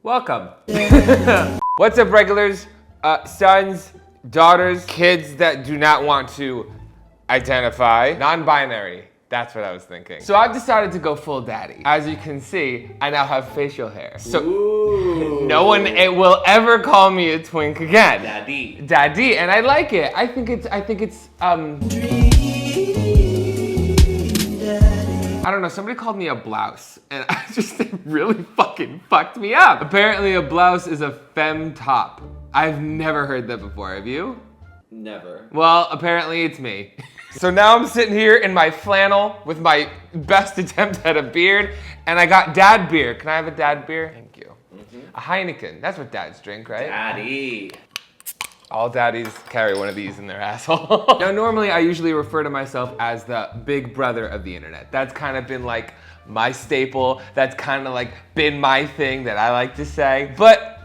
Welcome. What's up, regulars, sons, daughters, kids that do not want to identify, non-binary. That's what I was thinking. So I've decided to go full daddy. As you can see, I now have facial hair. So no one will ever call me a twink again. Daddy, and I like it. I think it's I don't know, somebody called me a blouse, and it really fucking fucked me up. Apparently a blouse is a femme top. I've never heard that before, have you? Never. Well, apparently it's me. So now I'm sitting here in my flannel with my best attempt at a beard, and I got dad beer. Can I have a dad beer? Thank you. A Heineken, that's what dads drink, right? Daddy. All daddies carry one of these in their asshole. Now, normally I usually refer to myself as the big brother of the internet. That's kind of been like my staple. That's kind of like been my thing that I like to say. But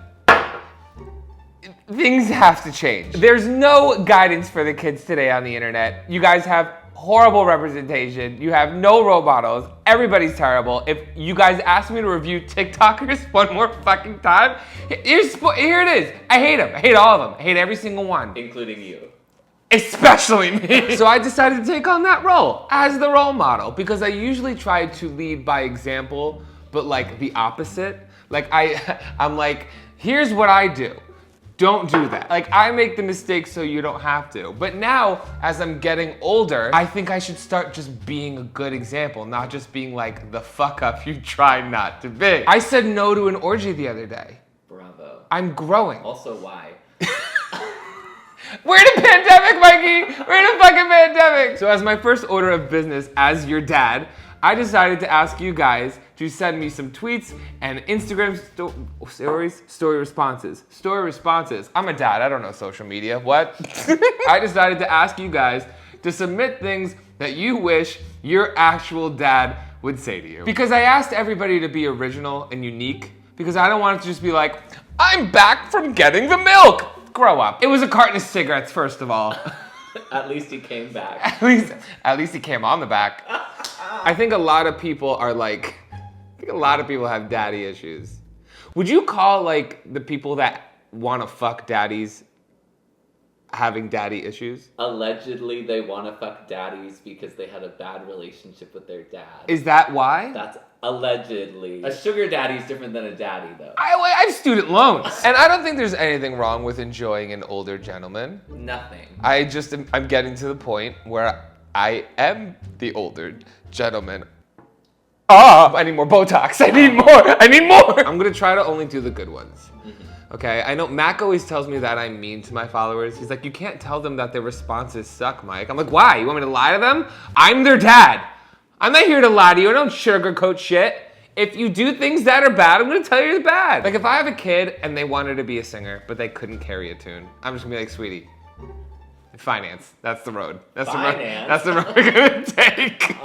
things have to change. There's no guidance for the kids today on the internet. You guys have horrible representation. You have no role models. Everybody's terrible. If you guys ask me to review TikTokers one more fucking time, here it is. I hate them. I hate all of them. I hate every single one. Including you. Especially me. So I decided to take on that role as the role model because I usually try to lead by example, but like the opposite. Like I'm like, here's what I do. Don't do that. Like, I make the mistakes so you don't have to. But now, as I'm getting older, I think I should start just being a good example, not just being like the fuck up you try not to be. I said no to an orgy the other day. Bravo. I'm growing. Also, why? We're in a pandemic, Mikey! We're in a fucking pandemic! So as my first order of business as your dad, I decided to ask you guys to send me some tweets and Instagram story responses. I'm a dad, I don't know social media, what? I decided to ask you guys to submit things that you wish your actual dad would say to you. Because I asked everybody to be original and unique, because I don't want it to just be like, I'm back from getting the milk. Grow up. It was a carton of cigarettes, first of all. At least he came back. At least he came on the back. I think a lot of people are like, a lot of people have daddy issues. Would you call like the people that want to fuck daddies having daddy issues? Allegedly, they want to fuck daddies because they had a bad relationship with their dad. Is that why? That's allegedly. A sugar daddy is different than a daddy, though. I have student loans. And I don't think there's anything wrong with enjoying an older gentleman. Nothing. I'm getting to the point where I am the older gentleman. I need more Botox. I need more. I'm gonna try to only do the good ones. Okay, I know Mac always tells me that I'm mean to my followers. He's like, you can't tell them that their responses suck, Mike. I'm like, why? You want me to lie to them? I'm their dad. I'm not here to lie to you. I don't sugarcoat shit. If you do things that are bad, I'm gonna tell you they're bad. Like if I have a kid and they wanted to be a singer, but they couldn't carry a tune, I'm just gonna be like, sweetie, finance. That's the road. That's the road we're gonna take.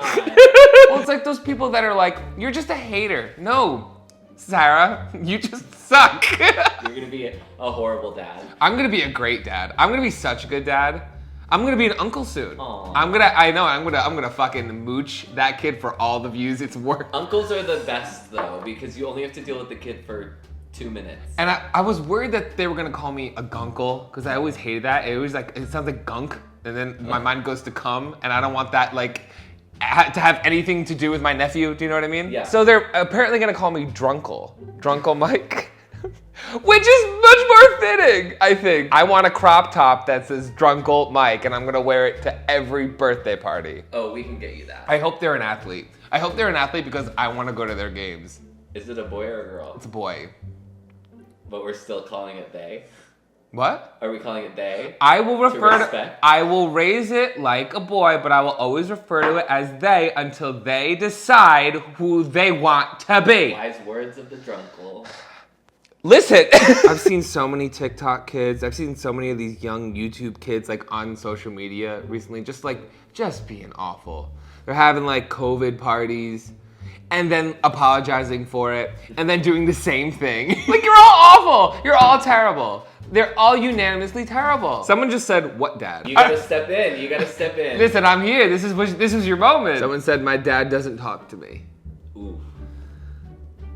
Well, it's like those people that are like, you're just a hater. No, Sarah, you just suck. You're gonna be a horrible dad. I'm gonna be a great dad. I'm gonna be such a good dad. I'm gonna be an uncle soon. Aww. I'm gonna fucking mooch that kid for all the views it's worth. Uncles are the best though, because you only have to deal with the kid for 2 minutes. And I was worried that they were gonna call me a gunkle, because I always hated that. It always it sounds like gunk, and then my mind goes to cum, and I don't want that like to have anything to do with my nephew. Do you know what I mean? Yeah. So they're apparently gonna call me Drunkle Mike, which is much more fitting, I think. I want a crop top that says Drunkle Mike, and I'm gonna wear it to every birthday party. Oh, we can get you that. I hope they're an athlete. I hope they're an athlete because I want to go to their games. Is it a boy or a girl? It's a boy. But we're still calling it they? What? Are we calling it they? I will refer respect? I will raise it like a boy, but I will always refer to it as they until they decide who they want to be. Wise words of the drunkle. Listen, I've seen so many TikTok kids. I've seen so many of these young YouTube kids like on social media recently, just being awful. They're having like COVID parties and then apologizing for it and then doing the same thing. Like, you're all awful. You're all terrible. They're all unanimously terrible. Someone just said, what dad? You gotta step in. You gotta step in. Listen, I'm here. This is your moment. Someone said, my dad doesn't talk to me. Ooh.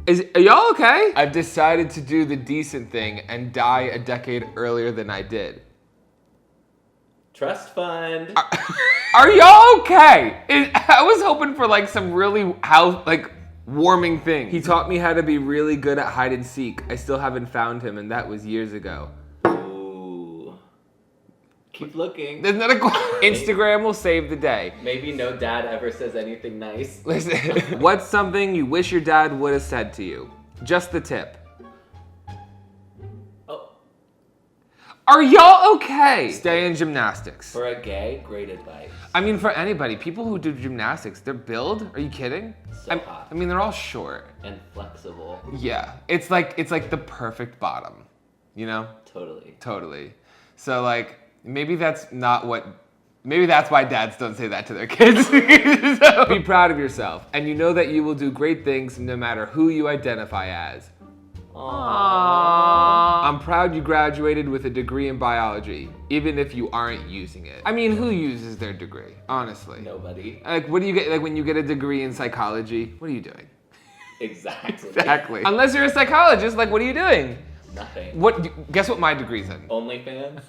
Are y'all okay? I've decided to do the decent thing and die a decade earlier than I did. Trust fund. Are y'all okay? I was hoping for like some really warming thing. He taught me how to be really good at hide and seek. I still haven't found him, and that was years ago. Ooh. Keep looking. There's not a Instagram will save the day. Maybe no dad ever says anything nice. Listen, what's something you wish your dad would have said to you? Just the tip. Oh. Are y'all okay? Stay in gymnastics. For a gay, great advice. I mean, for anybody, people who do gymnastics, their build, are you kidding? So hot. I mean, they're all short. And flexible. Yeah, it's like the perfect bottom, you know? Totally. So like, maybe that's why dads don't say that to their kids. So, be proud of yourself, and you know that you will do great things no matter who you identify as. Aww. I'm proud you graduated with a degree in biology, even if you aren't using it. I mean, who uses their degree, honestly? Nobody. Like, what do you get, like when you get a degree in psychology? What are you doing? Exactly. Unless you're a psychologist, like what are you doing? Nothing. Guess what my degree's in? OnlyFans?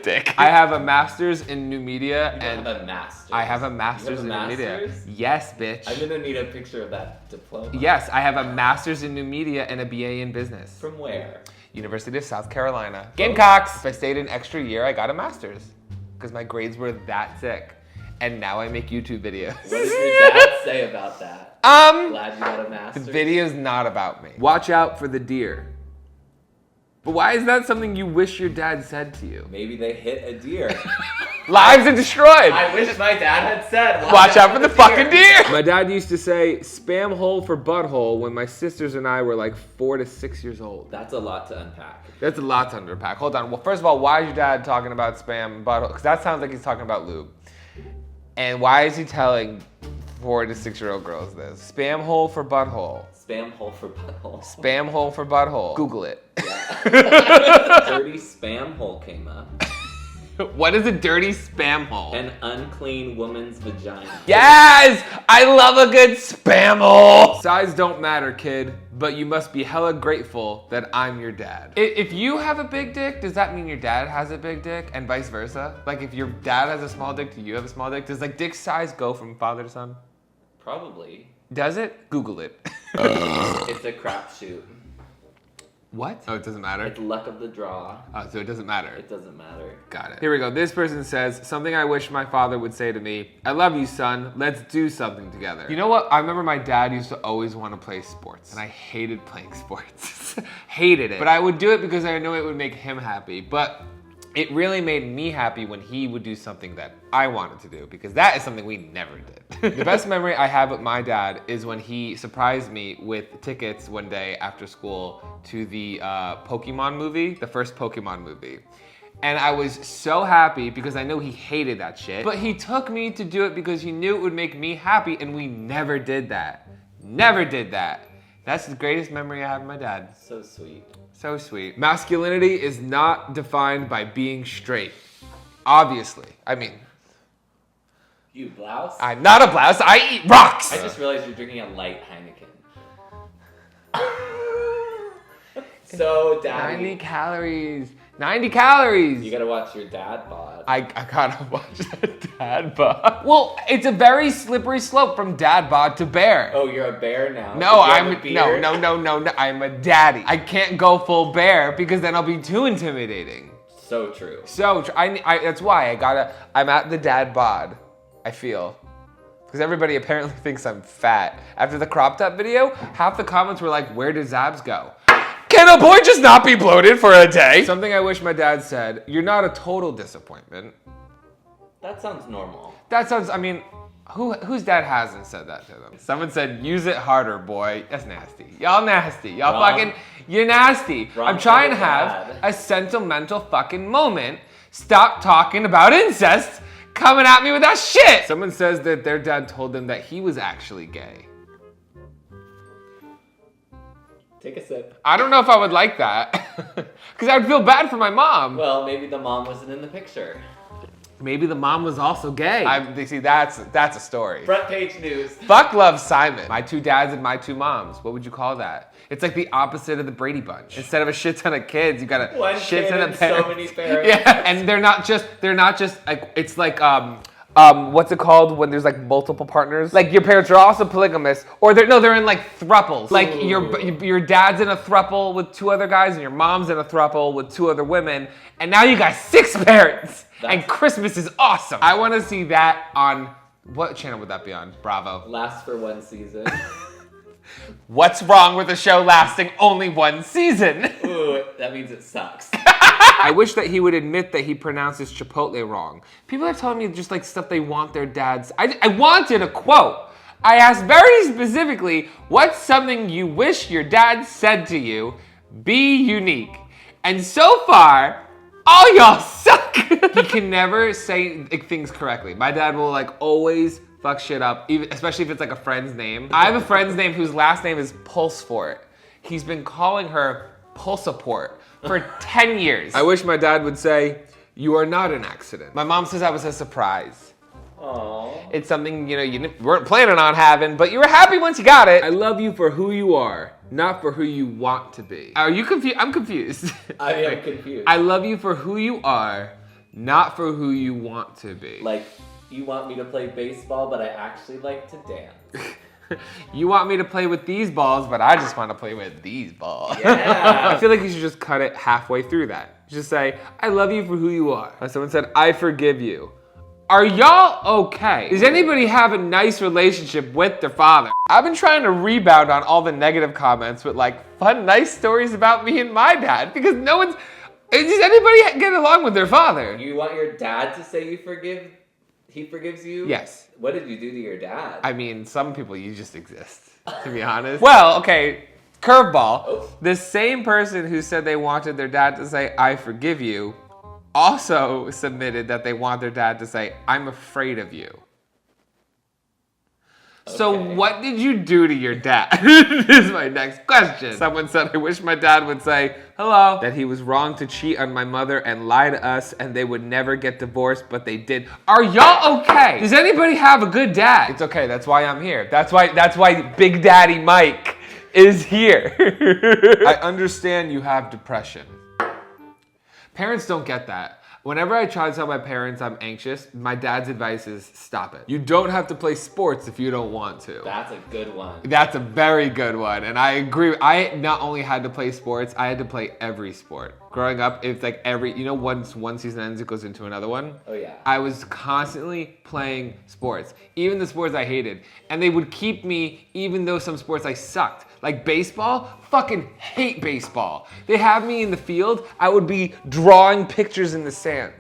Dick. I have a master's in new media You and have a master's. I have a master's in new media. Yes, bitch. I'm gonna need a picture of that diploma. Yes, I have a master's in new media and a BA in business. From where? University of South Carolina. Gamecocks! If I stayed an extra year, I got a master's. Because my grades were that sick. And now I make YouTube videos. What does your dad say about that? Glad you got a master's. The video's not about me. Watch out for the deer. But why is that something you wish your dad said to you? Maybe they hit a deer. Lives are destroyed. I wish my dad had said, watch out for the fucking deer. My dad used to say, spam hole for butthole when my sisters and I were like 4 to 6 years old. That's a lot to unpack. That's a lot to unpack. Hold on. Well, first of all, why is your dad talking about spam butthole? Because that sounds like he's talking about lube. And why is he telling 4 to 6 year old girls this? Spam hole for butthole. Spam hole for butthole. Spam hole for butthole. Google it. Yeah. Dirty spam hole came up. What is a dirty spam hole? An unclean woman's vagina. Yes! I love a good spam hole! Size don't matter, kid, but you must be hella grateful that I'm your dad. If you have a big dick, does that mean your dad has a big dick and vice versa? Like if your dad has a small dick, do you have a small dick? Does like dick size go from father to son? Probably. Does it? Google it. It's a crapshoot. What? Oh, it doesn't matter? It's luck of the draw. Oh, so it doesn't matter. It doesn't matter. Got it. Here we go. This person says, something I wish my father would say to me. I love you, son. Let's do something together. You know what? I remember my dad used to always want to play sports, and I hated playing sports. Hated it. But I would do it because I knew it would make him happy. But it really made me happy when he would do something that I wanted to do, because that is something we never did. The best memory I have with my dad is when he surprised me with tickets one day after school to the Pokemon movie, the first Pokemon movie. And I was so happy because I know he hated that shit, but he took me to do it because he knew it would make me happy, and we never did that. Never did that. That's the greatest memory I have of my dad. So sweet. So sweet. Masculinity is not defined by being straight. Obviously. I mean, you blouse? I'm not a blouse. I eat rocks. I just realized you're drinking a light Heineken. So, Daddy. 90 calories. 90 calories. You gotta watch your dad bod. I gotta watch that dad bod. Well, it's a very slippery slope from dad bod to bear. Oh, you're a bear now? No, no. I'm a daddy. I can't go full bear because then I'll be too intimidating. So true. So true. That's why I'm at the dad bod, I feel. Because everybody apparently thinks I'm fat. After the crop top video, half the comments were like, where did Zabs go? Can a boy just not be bloated for a day? Something I wish my dad said, you're not a total disappointment. That sounds normal. That sounds, I mean, whose dad hasn't said that to them? Someone said, use it harder, boy. That's nasty. Y'all nasty. Y'all fucking, you're nasty. I'm trying to have a sentimental fucking moment. Stop talking about incest coming at me with that shit. Someone says that their dad told them that he was actually gay. Take a sip. I don't know if I would like that. Because I would feel bad for my mom. Well, maybe the mom wasn't in the picture. Maybe the mom was also gay. See, that's a story. Front page news. Fuck Love Simon. My two dads and my two moms. What would you call that? It's like the opposite of the Brady Bunch. Instead of a shit ton of kids, you got a One shit kid ton and of parents. so many parents. Yeah, and they're not just like, it's like what's it called when there's like multiple partners? Like your parents are also polygamous, or they're in like thruples. Like your dad's in a thruple with two other guys, and your mom's in a thruple with two other women, and now you got 6 parents. And Christmas is awesome. I want to see that on, what channel would that be on? Bravo. Lasts for 1 season. What's wrong with a show lasting only 1 season? Ooh, that means it sucks. I wish that he would admit that he pronounces Chipotle wrong. People are telling me just like stuff they want their dads. I wanted a quote. I asked very specifically, what's something you wish your dad said to you? Be unique. And so far, all y'all suck. He can never say things correctly. My dad will like always fuck shit up, especially if it's like a friend's name. I have a friend's name whose last name is Pulsefort. He's been calling her Pulsaport for 10 years. I wish my dad would say, you are not an accident. My mom says I was a surprise. Aww. It's something, you weren't planning on having, but you were happy once you got it. I love you for who you are, not for who you want to be. Are you confused? I'm confused. I am confused. I love you for who you are, not for who you want to be. Like, you want me to play baseball, but I actually like to dance. You want me to play with these balls, but I just want to play with these balls. Yeah. I feel like you should just cut it halfway through that. Just say, I love you for who you are. Someone said, I forgive you. Are y'all okay? Does anybody have a nice relationship with their father? I've been trying to rebound on all the negative comments with like fun, nice stories about me and my dad because no one's, does anybody get along with their father? You want your dad to say he forgives you? Yes. What did you do to your dad? I mean, some people, you just exist, to be honest. Well, okay, curveball. Oh. The same person who said they wanted their dad to say, I forgive you, also submitted that they want their dad to say, I'm afraid of you. Okay. So what did you do to your dad? Is my next question. Someone said, I wish my dad would say, hello. That he was wrong to cheat on my mother and lie to us and they would never get divorced, but they did. Are y'all okay? Does anybody have a good dad? It's okay, that's why I'm here. That's why Big Daddy Mike is here. I understand you have depression. Parents don't get that. Whenever I try to tell my parents I'm anxious, my dad's advice is stop it. You don't have to play sports if you don't want to. That's a good one. That's a very good one. And I agree. I not only had to play sports, I had to play every sport. Growing up, it's like once one season ends, it goes into another one. Oh yeah. I was constantly playing sports, even the sports I hated. And they would keep me even though some sports I sucked. Like baseball, fucking hate baseball. They have me in the field, I would be drawing pictures in the sand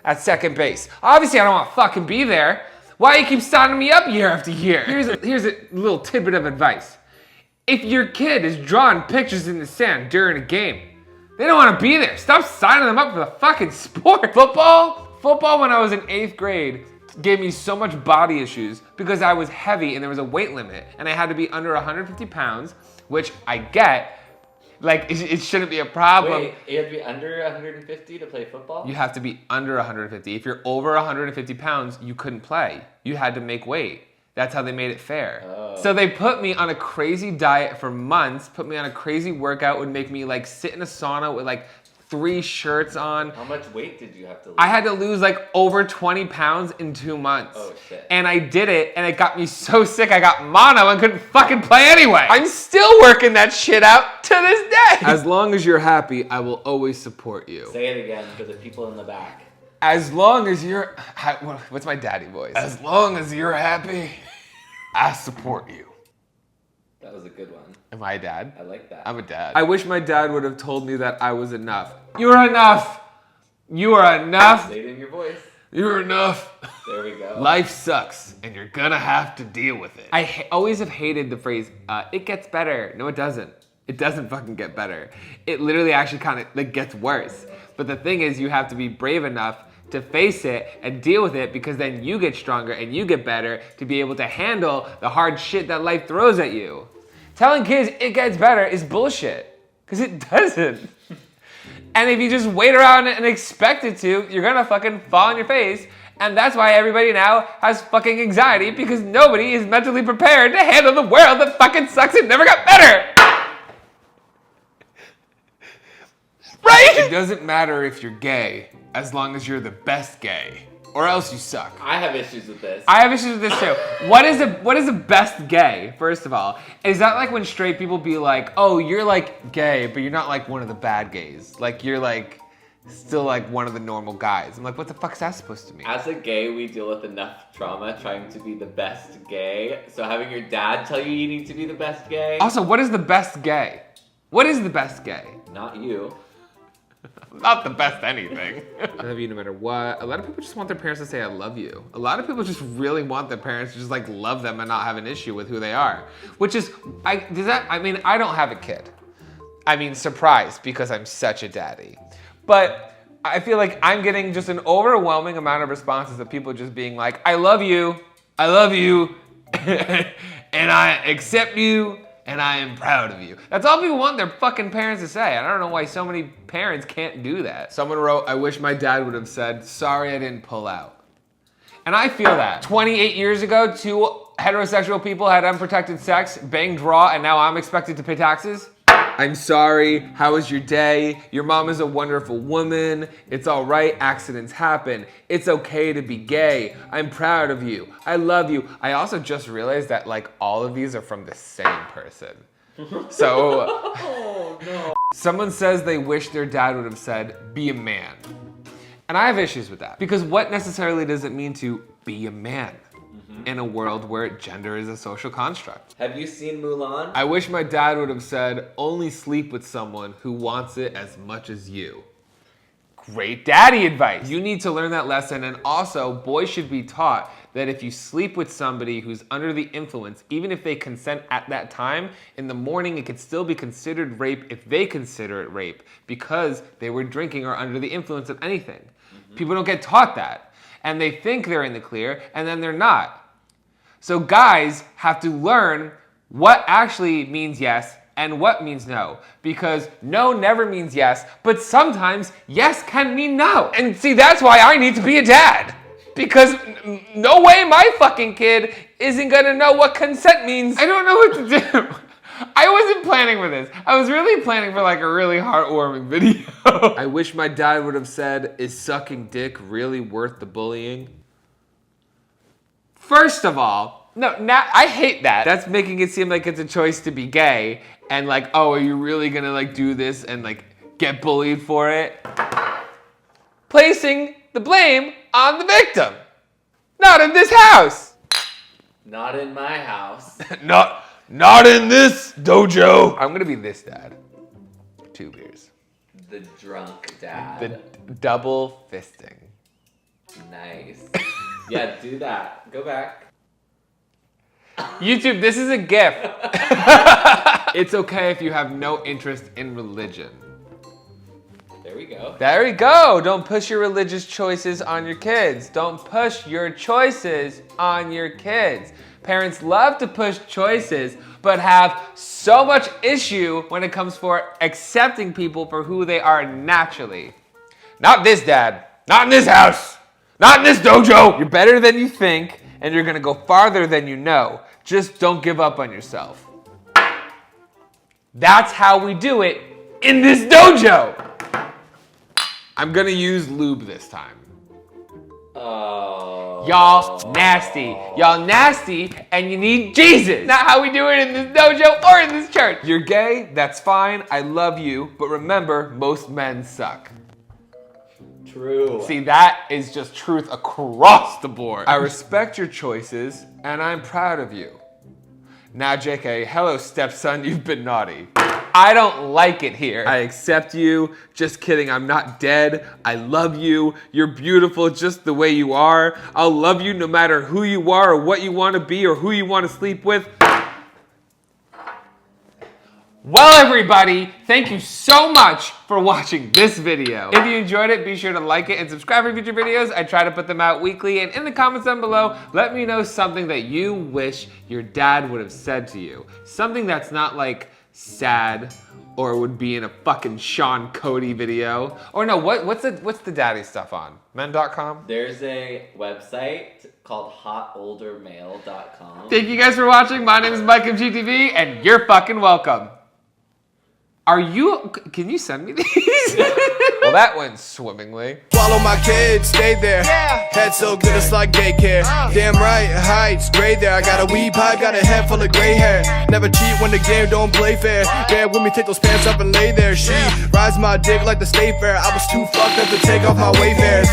at second base. Obviously, I don't want to fucking be there. Why do you keep signing me up year after year? Here's a little tidbit of advice. If your kid is drawing pictures in the sand during a game, they don't want to be there. Stop signing them up for the fucking sport. Football when I was in 8th grade gave me so much body issues because I was heavy and there was a weight limit and I had to be under 150 pounds, which I get. Like, it shouldn't be a problem. Wait, you have to be under 150 to play football? You have to be under 150. If you're over 150 pounds, you couldn't play. You had to make weight. That's how they made it fair. Oh. So they put me on a crazy diet for months, put me on a crazy workout, would make me like sit in a sauna with like 3 shirts on. How much weight did you have to lose? I had to lose like over 20 pounds in 2 months. Oh shit. And I did it, and it got me so sick I got mono and couldn't fucking play anyway. I'm still working that shit out to this day. As long as you're happy, I will always support you. Say it again for the people in the back. As long as you're, what's my daddy voice? As long as you're happy, I support you. That was a good one. Am I a dad? I like that. I'm a dad. I wish my dad would have told me that I was enough. You're enough. You are enough. Say it in your voice. You're enough. There we go. Life sucks, and you're gonna have to deal with it. I always have hated the phrase, it gets better. No, it doesn't. It doesn't fucking get better. It literally actually kind of like gets worse. But the thing is, you have to be brave enough to face it and deal with it because then you get stronger and you get better to be able to handle the hard shit that life throws at you. Telling kids it gets better is bullshit because it doesn't. And if you just wait around and expect it to, you're gonna fucking fall on your face And that's why everybody now has fucking anxiety, because nobody is mentally prepared to handle the world that fucking sucks and never got better. Right? It doesn't matter if you're gay, as long as you're the best gay. Or else you suck. I have issues with this. I have issues with this too. What is the best gay, first of all? Is that like when straight people be like, oh, you're like gay, but you're not like one of the bad gays. Like you're like still like one of the normal guys. I'm like, what the fuck is that supposed to mean? As a gay, we deal with enough trauma trying to be the best gay. So having your dad tell you need to be the best gay. Also, what is the best gay? What is the best gay? Not you. Not the best anything. I love you no matter what. A lot of people just want their parents to say I love you. A lot of people just really want their parents to just like love them and not have an issue with who they are. Which is, I don't have a kid. I mean, surprised because I'm such a daddy. But I feel like I'm getting just an overwhelming amount of responses of people just being like, I love you, and I accept you, and I am proud of you. That's all people want their fucking parents to say. I don't know why so many parents can't do that. Someone wrote, I wish my dad would have said, sorry I didn't pull out. And I feel that. 28 years ago, 2 heterosexual people had unprotected sex, banged raw, and now I'm expected to pay taxes? I'm sorry, how was your day? Your mom is a wonderful woman. It's all right, accidents happen. It's okay to be gay. I'm proud of you. I love you. I also just realized that like all of these are from the same person. So, Oh, no. someone says they wish their dad would have said, be a man. And I have issues with that. Because what necessarily does it mean to be a man? In a world where gender is a social construct. Have you seen Mulan? I wish my dad would have said, only sleep with someone who wants it as much as you. Great daddy advice. You need to learn that lesson, and also boys should be taught that if you sleep with somebody who's under the influence, even if they consent at that time, in the morning it could still be considered rape if they consider it rape because they were drinking or under the influence of anything. People don't get taught that. And they think they're in the clear, and then they're not. So guys have to learn what actually means yes and what means no. Because no never means yes, but sometimes yes can mean no. And see, that's why I need to be a dad. Because no way my fucking kid isn't gonna know what consent means. I don't know what to do. I wasn't planning for this. I was really planning for like a really heartwarming video. I wish my dad would have said, is sucking dick really worth the bullying? First of all, no, I hate that. That's making it seem like it's a choice to be gay. And like, oh, are you really gonna like do this and like get bullied for it? Placing the blame on the victim. Not in this house. Not in my house. Not in this dojo. I'm gonna be this dad. 2 beers. The drunk dad. The double fisting. Nice. Yeah, do that. Go back. YouTube, this is a GIF. It's okay if you have no interest in religion. There we go. There we go. Don't push your religious choices on your kids. Don't push your choices on your kids. Parents love to push choices, but have so much issue when it comes for accepting people for who they are naturally. Not this dad. Not in this house. Not in this dojo. You're better than you think, and you're gonna go farther than you know. Just don't give up on yourself. That's how we do it in this dojo. I'm gonna use lube this time. Oh. Y'all nasty. Y'all nasty, and you need Jesus. Not how we do it in this dojo or in this church. You're gay, that's fine. I love you, but remember, most men suck. True. See, that is just truth across the board. I respect your choices, and I'm proud of you. Now, JK, hello, stepson, you've been naughty. I don't like it here. I accept you. Just kidding, I'm not dead. I love you. You're beautiful just the way you are. I'll love you no matter who you are or what you want to be or who you want to sleep with. Well, everybody, thank you so much for watching this video. If you enjoyed it, be sure to like it and subscribe for future videos. I try to put them out weekly, and in the comments down below, let me know something that you wish your dad would have said to you. Something that's not like sad, or would be in a fucking Sean Cody video. Or no, what's the daddy stuff on? Men.com? There's a website called hotoldermale.com. Thank you guys for watching. My name is MikeMGTV, and you're fucking welcome. Can you send me these? Well, that went swimmingly. Follow my kids, stay there. Head so good it's like daycare. Damn right, heights, gray there. I got a weed pipe, got a head full of gray hair. Never cheat when the game don't play fair. Bear with me, take those pants up and lay there. She rides my dick like the state fair. I was too fucked up to take off my Wayfares.